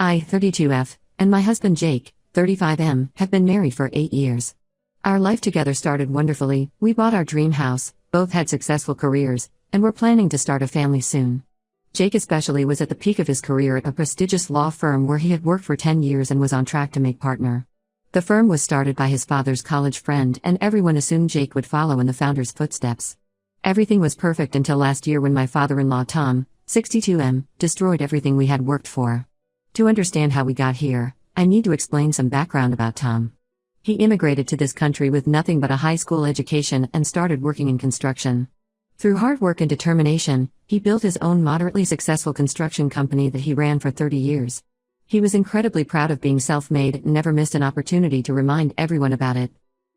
I, 32F, and my husband Jake, 35M, have been married for 8 years. Our life together started wonderfully. We bought our dream house, both had successful careers, and we're planning to start a family soon. Jake especially was at the peak of his career at a prestigious law firm where he had worked for 10 years and was on track to make partner. The firm was started by his father's college friend, and everyone assumed Jake would follow in the founder's footsteps. Everything was perfect until last year when my father-in-law Tom, 62M, destroyed everything we had worked for. To understand how we got here, I need to explain some background about Tom. He immigrated to this country with nothing but a high school education and started working in construction. Through hard work and determination, he built his own moderately successful construction company that he ran for 30 years. He was incredibly proud of being self-made and never missed an opportunity to remind everyone about it.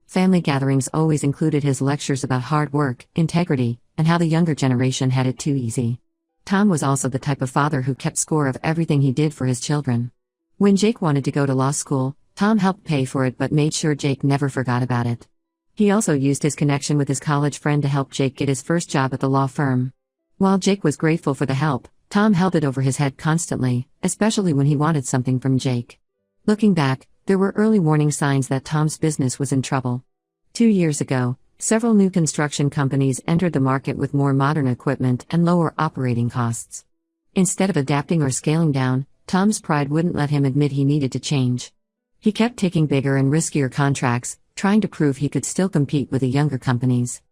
Family gatherings always included his lectures about hard work, integrity, and how the younger generation had it too easy. Tom was also the type of father who kept score of everything he did for his children. When Jake wanted to go to law school, Tom helped pay for it but made sure Jake never forgot about it. He also used his connection with his college friend to help Jake get his first job at the law firm. While Jake was grateful for the help, Tom held it over his head constantly, especially when he wanted something from Jake. Looking back, there were early warning signs that Tom's business was in trouble. 2 years ago, several new construction companies entered the market with more modern equipment and lower operating costs. Instead of adapting or scaling down, Tom's pride wouldn't let him admit he needed to change. He kept taking bigger and riskier contracts, trying to prove he could still compete with the younger companies.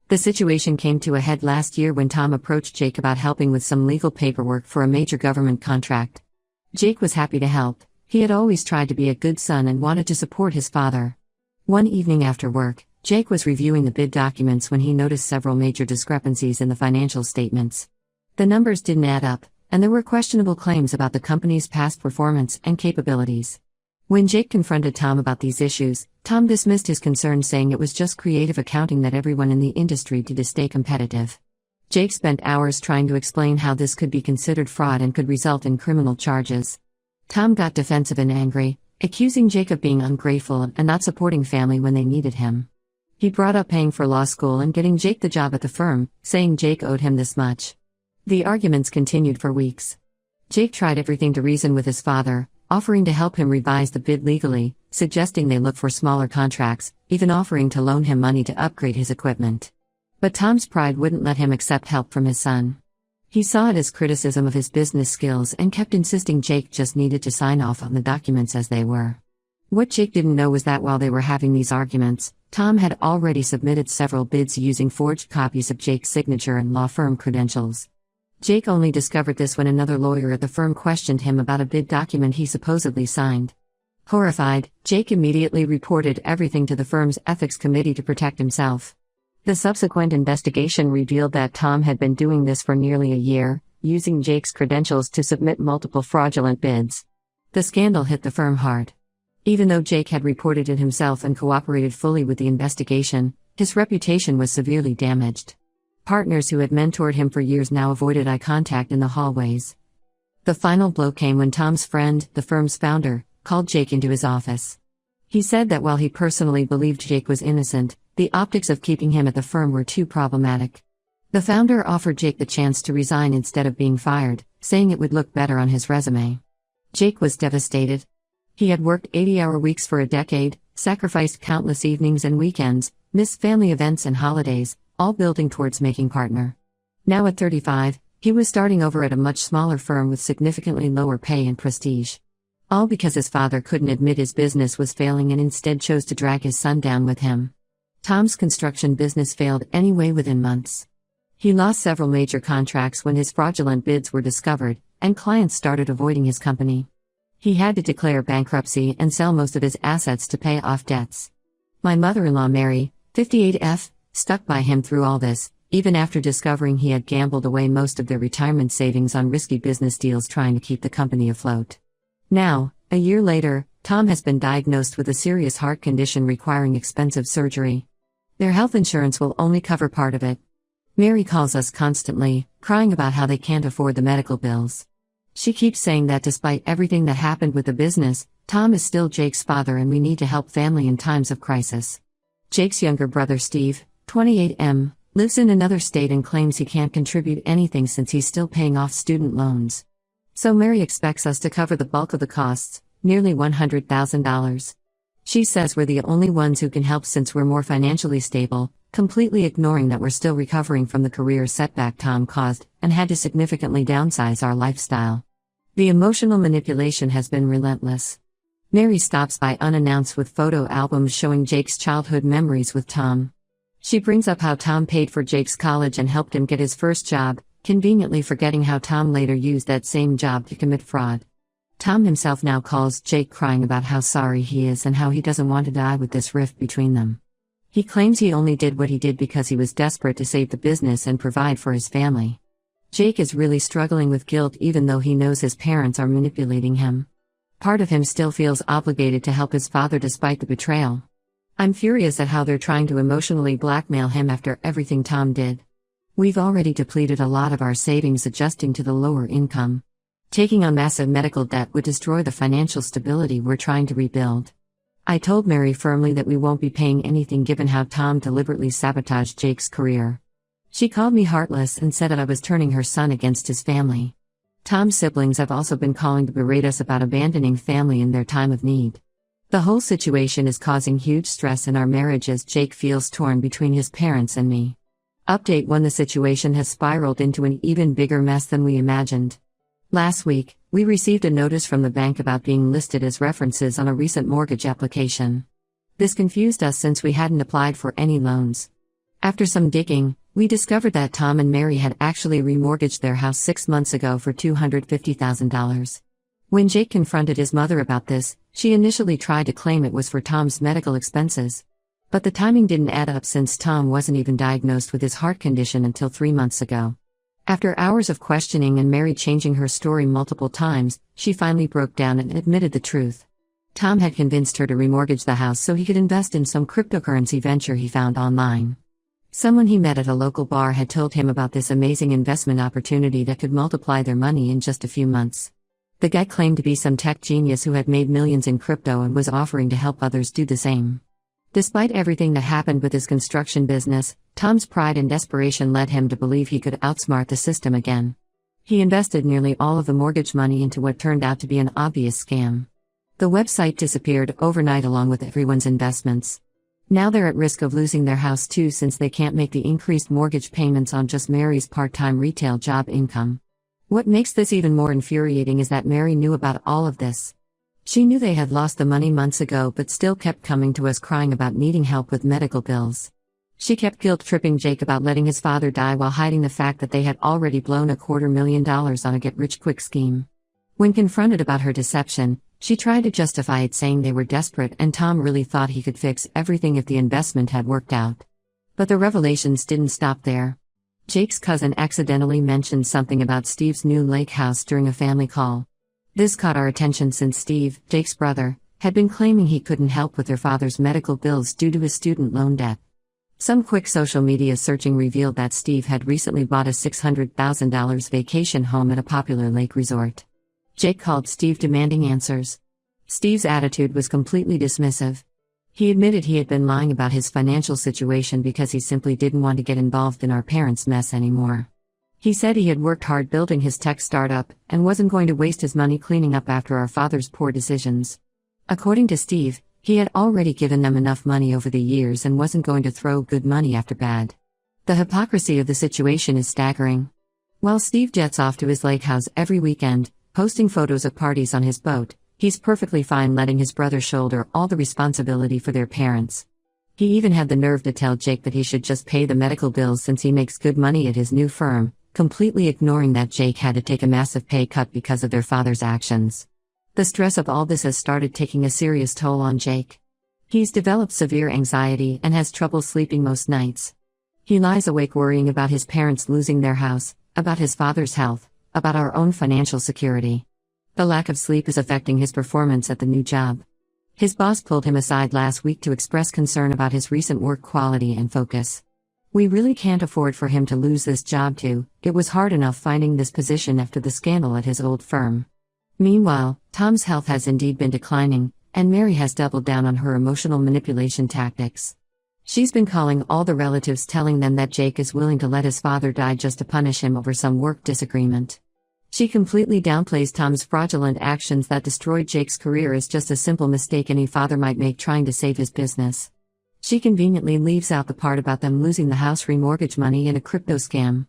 The situation came to a head last year when Tom approached Jake about helping with some legal paperwork for a major government contract. Jake was happy to help. He had always tried to be a good son and wanted to support his father. One evening after work, Jake was reviewing the bid documents when he noticed several major discrepancies in the financial statements. The numbers didn't add up, and there were questionable claims about the company's past performance and capabilities. When Jake confronted Tom about these issues, Tom dismissed his concerns, saying it was just creative accounting that everyone in the industry did to stay competitive. Jake spent hours trying to explain how this could be considered fraud and could result in criminal charges. Tom got defensive and angry, accusing Jake of being ungrateful and not supporting family when they needed him. He brought up paying for law school and getting Jake the job at the firm, saying Jake owed him this much. The arguments continued for weeks. Jake tried everything to reason with his father, offering to help him revise the bid legally, suggesting they look for smaller contracts, even offering to loan him money to upgrade his equipment. But Tom's pride wouldn't let him accept help from his son. He saw it as criticism of his business skills and kept insisting Jake just needed to sign off on the documents as they were. What Jake didn't know was that while they were having these arguments, Tom had already submitted several bids using forged copies of Jake's signature and law firm credentials. Jake only discovered this when another lawyer at the firm questioned him about a bid document he supposedly signed. Horrified, Jake immediately reported everything to the firm's ethics committee to protect himself. The subsequent investigation revealed that Tom had been doing this for nearly a year, using Jake's credentials to submit multiple fraudulent bids. The scandal hit the firm hard. Even though Jake had reported it himself and cooperated fully with the investigation, his reputation was severely damaged. Partners who had mentored him for years now avoided eye contact in the hallways. The final blow came when Tom's friend, the firm's founder, called Jake into his office. He said that while he personally believed Jake was innocent, the optics of keeping him at the firm were too problematic. The founder offered Jake the chance to resign instead of being fired, saying it would look better on his resume. Jake was devastated. He had worked 80-hour weeks for a decade, sacrificed countless evenings and weekends, missed family events and holidays, all building towards making partner. Now at 35, he was starting over at a much smaller firm with significantly lower pay and prestige. All because his father couldn't admit his business was failing and instead chose to drag his son down with him. Tom's construction business failed anyway within months. He lost several major contracts when his fraudulent bids were discovered, and clients started avoiding his company. He had to declare bankruptcy and sell most of his assets to pay off debts. My mother-in-law Mary, 58F, stuck by him through all this, even after discovering he had gambled away most of their retirement savings on risky business deals trying to keep the company afloat. Now, a year later, Tom has been diagnosed with a serious heart condition requiring expensive surgery. Their health insurance will only cover part of it. Mary calls us constantly, crying about how they can't afford the medical bills. She keeps saying that despite everything that happened with the business, Tom is still Jake's father and we need to help family in times of crisis. Jake's younger brother Steve, 28M, lives in another state and claims he can't contribute anything since he's still paying off student loans. So Mary expects us to cover the bulk of the costs, nearly $100,000. She says we're the only ones who can help since we're more financially stable, completely ignoring that we're still recovering from the career setback Tom caused and had to significantly downsize our lifestyle. The emotional manipulation has been relentless. Mary stops by unannounced with photo albums showing Jake's childhood memories with Tom. She brings up how Tom paid for Jake's college and helped him get his first job, conveniently forgetting how Tom later used that same job to commit fraud. Tom himself now calls Jake crying about how sorry he is and how he doesn't want to die with this rift between them. He claims he only did what he did because he was desperate to save the business and provide for his family. Jake is really struggling with guilt even though he knows his parents are manipulating him. Part of him still feels obligated to help his father despite the betrayal. I'm furious at how they're trying to emotionally blackmail him after everything Tom did. We've already depleted a lot of our savings adjusting to the lower income. Taking on massive medical debt would destroy the financial stability we're trying to rebuild. I told Mary firmly that we won't be paying anything given how Tom deliberately sabotaged Jake's career. She called me heartless and said that I was turning her son against his family. Tom's siblings have also been calling to berate us about abandoning family in their time of need. The whole situation is causing huge stress in our marriage as Jake feels torn between his parents and me. Update 1: The situation has spiraled into an even bigger mess than we imagined. Last week, we received a notice from the bank about being listed as references on a recent mortgage application. This confused us since we hadn't applied for any loans. After some digging, we discovered that Tom and Mary had actually remortgaged their house 6 months ago for $250,000. When Jake confronted his mother about this, she initially tried to claim it was for Tom's medical expenses. But the timing didn't add up since Tom wasn't even diagnosed with his heart condition until 3 months ago. After hours of questioning and Mary changing her story multiple times, she finally broke down and admitted the truth. Tom had convinced her to remortgage the house so he could invest in some cryptocurrency venture he found online. Someone he met at a local bar had told him about this amazing investment opportunity that could multiply their money in just a few months. The guy claimed to be some tech genius who had made millions in crypto and was offering to help others do the same. Despite everything that happened with his construction business, Tom's pride and desperation led him to believe he could outsmart the system again. He invested nearly all of the mortgage money into what turned out to be an obvious scam. The website disappeared overnight along with everyone's investments. Now they're at risk of losing their house too since they can't make the increased mortgage payments on just Mary's part-time retail job income. What makes this even more infuriating is that Mary knew about all of this. She knew they had lost the money months ago but still kept coming to us crying about needing help with medical bills. She kept guilt-tripping Jake about letting his father die while hiding the fact that they had already blown $250,000 on a get-rich-quick scheme. When confronted about her deception, she tried to justify it saying they were desperate and Tom really thought he could fix everything if the investment had worked out. But the revelations didn't stop there. Jake's cousin accidentally mentioned something about Steve's new lake house during a family call. This caught our attention since Steve, Jake's brother, had been claiming he couldn't help with their father's medical bills due to his student loan debt. Some quick social media searching revealed that Steve had recently bought a $600,000 vacation home at a popular lake resort. Jake called Steve demanding answers. Steve's attitude was completely dismissive. He admitted he had been lying about his financial situation because he simply didn't want to get involved in our parents' mess anymore. He said he had worked hard building his tech startup and wasn't going to waste his money cleaning up after our father's poor decisions. According to Steve, he had already given them enough money over the years and wasn't going to throw good money after bad. The hypocrisy of the situation is staggering. While Steve jets off to his lake house every weekend, posting photos of parties on his boat, he's perfectly fine letting his brother shoulder all the responsibility for their parents. He even had the nerve to tell Jake that he should just pay the medical bills since he makes good money at his new firm, completely ignoring that Jake had to take a massive pay cut because of their father's actions. The stress of all this has started taking a serious toll on Jake. He's developed severe anxiety and has trouble sleeping most nights. He lies awake worrying about his parents losing their house, about his father's health, about our own financial security. The lack of sleep is affecting his performance at the new job. His boss pulled him aside last week to express concern about his recent work quality and focus. We really can't afford for him to lose this job too. It was hard enough finding this position after the scandal at his old firm. Meanwhile, Tom's health has indeed been declining, and Mary has doubled down on her emotional manipulation tactics. She's been calling all the relatives telling them that Jake is willing to let his father die just to punish him over some work disagreement. She completely downplays Tom's fraudulent actions that destroyed Jake's career as just a simple mistake any father might make trying to save his business. She conveniently leaves out the part about them losing the house remortgage money in a crypto scam.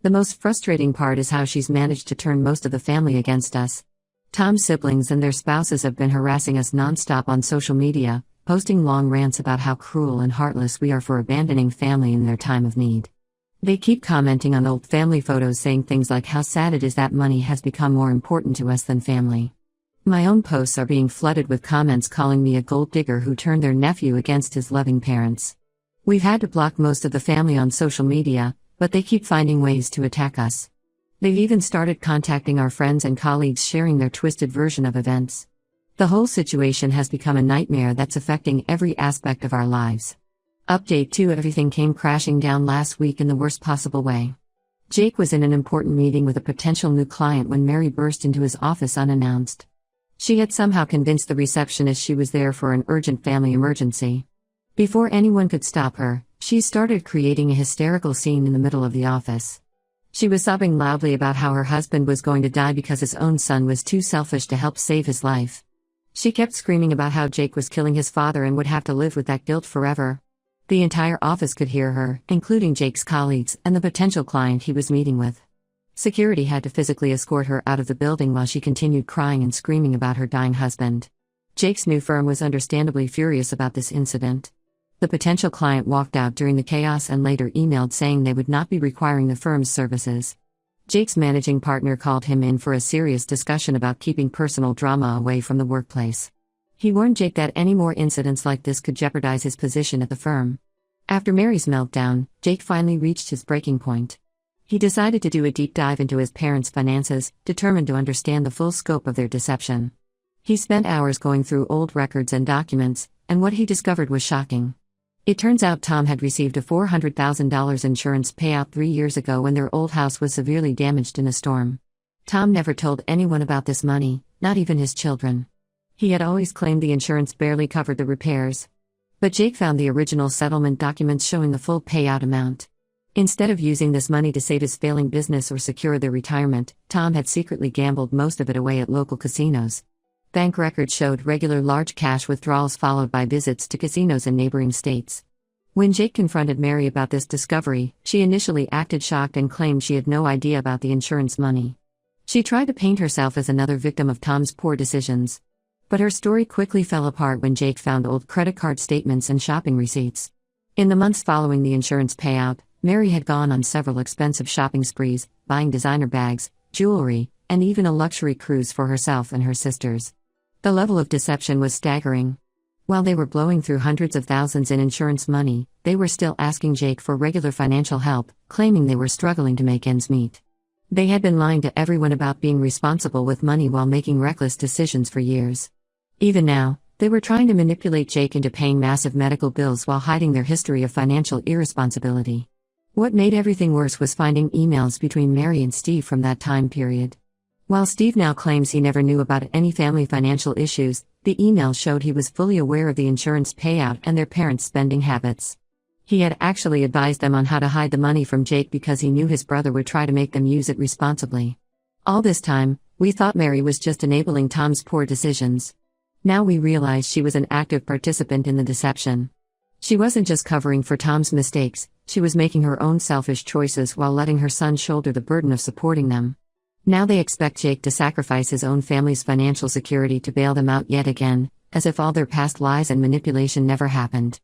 The most frustrating part is how she's managed to turn most of the family against us. Tom's siblings and their spouses have been harassing us nonstop on social media, posting long rants about how cruel and heartless we are for abandoning family in their time of need. They keep commenting on old family photos saying things like how sad it is that money has become more important to us than family. My own posts are being flooded with comments calling me a gold digger who turned their nephew against his loving parents. We've had to block most of the family on social media, but they keep finding ways to attack us. They've even started contacting our friends and colleagues sharing their twisted version of events. The whole situation has become a nightmare that's affecting every aspect of our lives. Update 2: Everything came crashing down last week in the worst possible way. Jake was in an important meeting with a potential new client when Mary burst into his office unannounced. She had somehow convinced the receptionist she was there for an urgent family emergency. Before anyone could stop her, she started creating a hysterical scene in the middle of the office. She was sobbing loudly about how her husband was going to die because his own son was too selfish to help save his life. She kept screaming about how Jake was killing his father and would have to live with that guilt forever. The entire office could hear her, including Jake's colleagues and the potential client he was meeting with. Security had to physically escort her out of the building while she continued crying and screaming about her dying husband. Jake's new firm was understandably furious about this incident. The potential client walked out during the chaos and later emailed saying they would not be requiring the firm's services. Jake's managing partner called him in for a serious discussion about keeping personal drama away from the workplace. He warned Jake that any more incidents like this could jeopardize his position at the firm. After Mary's meltdown, Jake finally reached his breaking point. He decided to do a deep dive into his parents' finances, determined to understand the full scope of their deception. He spent hours going through old records and documents, and what he discovered was shocking. It turns out Tom had received a $400,000 insurance payout 3 years ago when their old house was severely damaged in a storm. Tom never told anyone about this money, not even his children. He had always claimed the insurance barely covered the repairs. But Jake found the original settlement documents showing the full payout amount. Instead of using this money to save his failing business or secure their retirement, Tom had secretly gambled most of it away at local casinos. Bank records showed regular large cash withdrawals followed by visits to casinos in neighboring states. When Jake confronted Mary about this discovery, she initially acted shocked and claimed she had no idea about the insurance money. She tried to paint herself as another victim of Tom's poor decisions. But her story quickly fell apart when Jake found old credit card statements and shopping receipts. In the months following the insurance payout, Mary had gone on several expensive shopping sprees, buying designer bags, jewelry, and even a luxury cruise for herself and her sisters. The level of deception was staggering. While they were blowing through hundreds of thousands in insurance money, they were still asking Jake for regular financial help, claiming they were struggling to make ends meet. They had been lying to everyone about being responsible with money while making reckless decisions for years. Even now, they were trying to manipulate Jake into paying massive medical bills while hiding their history of financial irresponsibility. What made everything worse was finding emails between Mary and Steve from that time period. While Steve now claims he never knew about any family financial issues, the email showed he was fully aware of the insurance payout and their parents' spending habits. He had actually advised them on how to hide the money from Jake because he knew his brother would try to make them use it responsibly. All this time, we thought Mary was just enabling Tom's poor decisions. Now we realize she was an active participant in the deception. She wasn't just covering for Tom's mistakes, she was making her own selfish choices while letting her son shoulder the burden of supporting them. Now they expect Jake to sacrifice his own family's financial security to bail them out yet again, as if all their past lies and manipulation never happened.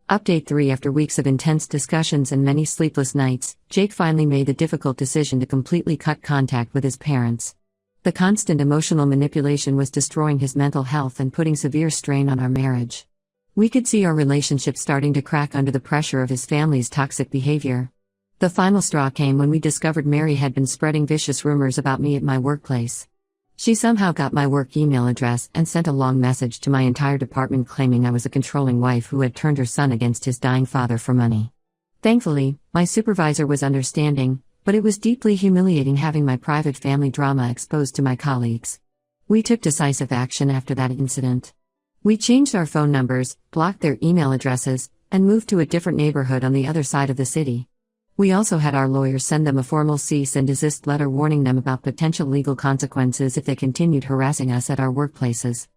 Update 3: After weeks of intense discussions and many sleepless nights, Jake finally made the difficult decision to completely cut contact with his parents. The constant emotional manipulation was destroying his mental health and putting severe strain on our marriage. We could see our relationship starting to crack under the pressure of his family's toxic behavior. The final straw came when we discovered Mary had been spreading vicious rumors about me at my workplace. She somehow got my work email address and sent a long message to my entire department claiming I was a controlling wife who had turned her son against his dying father for money. Thankfully, my supervisor was understanding, but it was deeply humiliating having my private family drama exposed to my colleagues. We took decisive action after that incident. We changed our phone numbers, blocked their email addresses, and moved to a different neighborhood on the other side of the city. We also had our lawyers send them a formal cease and desist letter warning them about potential legal consequences if they continued harassing us at our workplaces.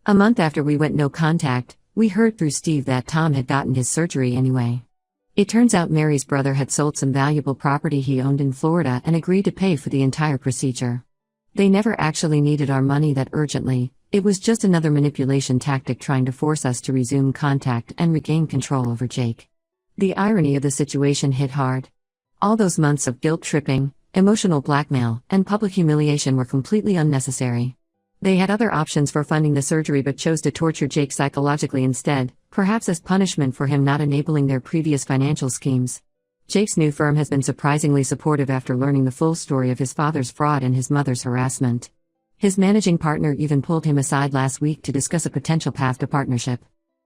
A month after we went no contact, we heard through Steve that Tom had gotten his surgery anyway. It turns out Mary's brother had sold some valuable property he owned in Florida and agreed to pay for the entire procedure. They never actually needed our money that urgently, it was just another manipulation tactic trying to force us to resume contact and regain control over Jake. The irony of the situation hit hard. All those months of guilt-tripping, emotional blackmail, and public humiliation were completely unnecessary. They had other options for funding the surgery but chose to torture Jake psychologically instead, perhaps as punishment for him not enabling their previous financial schemes. Jake's new firm has been surprisingly supportive after learning the full story of his father's fraud and his mother's harassment. His managing partner even pulled him aside last week to discuss a potential path to partnership.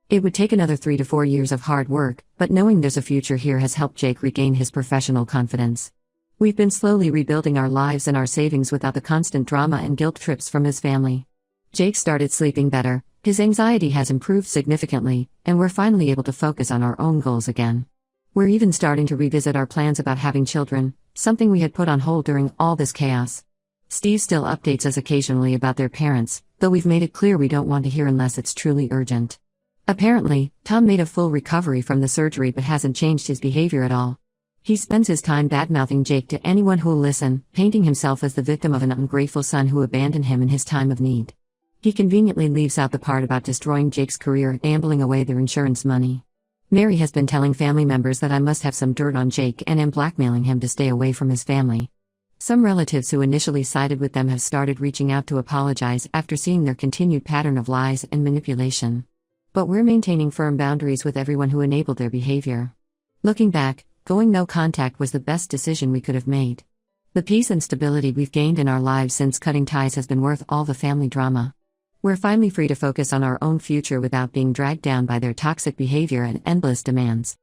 It would take another 3 to 4 years of hard work, but knowing there's a future here has helped Jake regain his professional confidence. We've been slowly rebuilding our lives and our savings without the constant drama and guilt trips from his family. Jake started sleeping better, his anxiety has improved significantly, and we're finally able to focus on our own goals again. We're even starting to revisit our plans about having children, something we had put on hold during all this chaos. Steve still updates us occasionally about their parents, though we've made it clear we don't want to hear unless it's truly urgent. Apparently, Tom made a full recovery from the surgery but hasn't changed his behavior at all. He spends his time badmouthing Jake to anyone who'll listen, painting himself as the victim of an ungrateful son who abandoned him in his time of need. He conveniently leaves out the part about destroying Jake's career and gambling away their insurance money. Mary has been telling family members that I must have some dirt on Jake and am blackmailing him to stay away from his family. Some relatives who initially sided with them have started reaching out to apologize after seeing their continued pattern of lies and manipulation. But we're maintaining firm boundaries with everyone who enabled their behavior. Looking back, going no contact was the best decision we could have made. The peace and stability we've gained in our lives since cutting ties has been worth all the family drama. We're finally free to focus on our own future without being dragged down by their toxic behavior and endless demands.